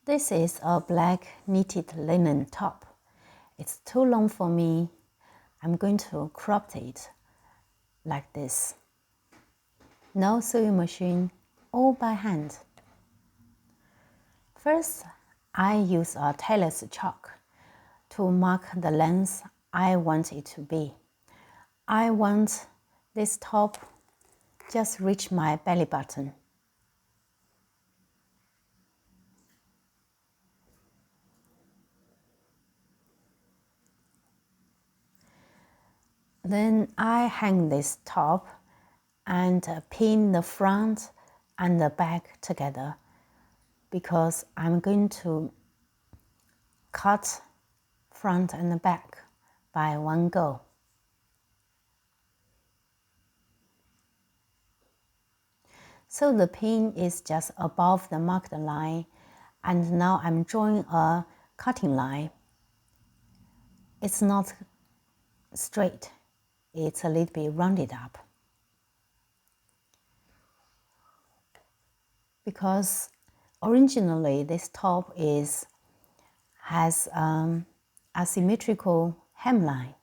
This is a black knitted linen top. It's too long for me. I'm going to crop it like this. No sewing machine, all by hand. First, I use a tailor's chalk to mark the length I want it to be. I want this top just reach my belly button. Then I hang this top and pin the front and the back together because I'm going to cut front and back by one go. So the pin is just above the marked line, and now I'm drawing a cutting line. It's not straight, it's a little bit rounded up. Because originally this top has asymmetrical hemline.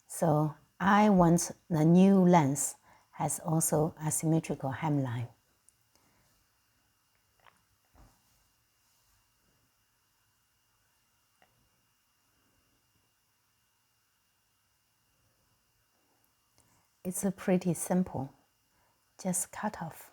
So I want the new length has also asymmetrical hemline. It's pretty simple, just cut off.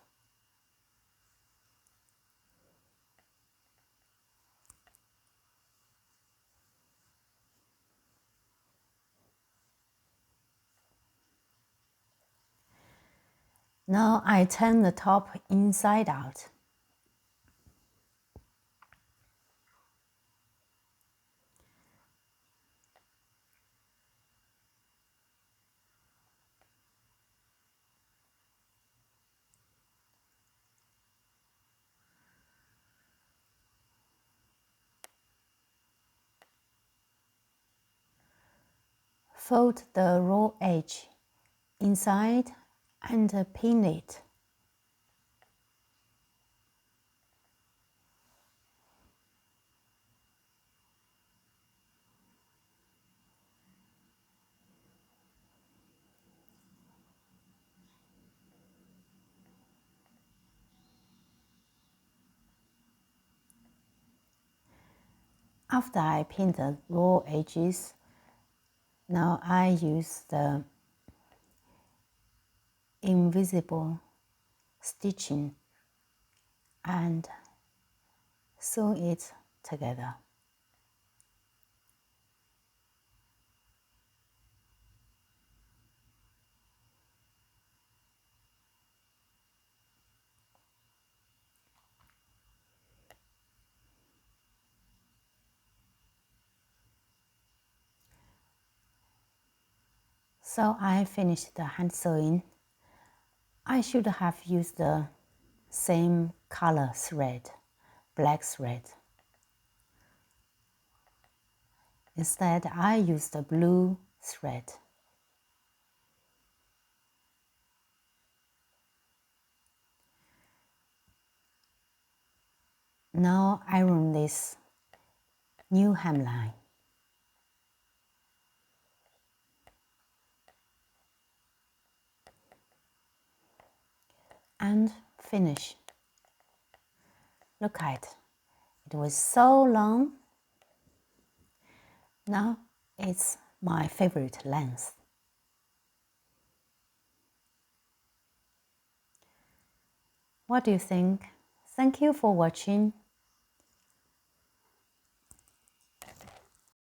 Now I turn the top inside out. Fold the raw edge inside and pin it. After I pin the raw edges, now I use the invisible stitching and sew it together. So I finished the hand sewing. I should have used the same color thread, black thread. Instead, I used the blue thread. Now iron this new hemline. And finish. Look at it. It was so long. Now it's my favorite length. What do you think? Thank you for watching.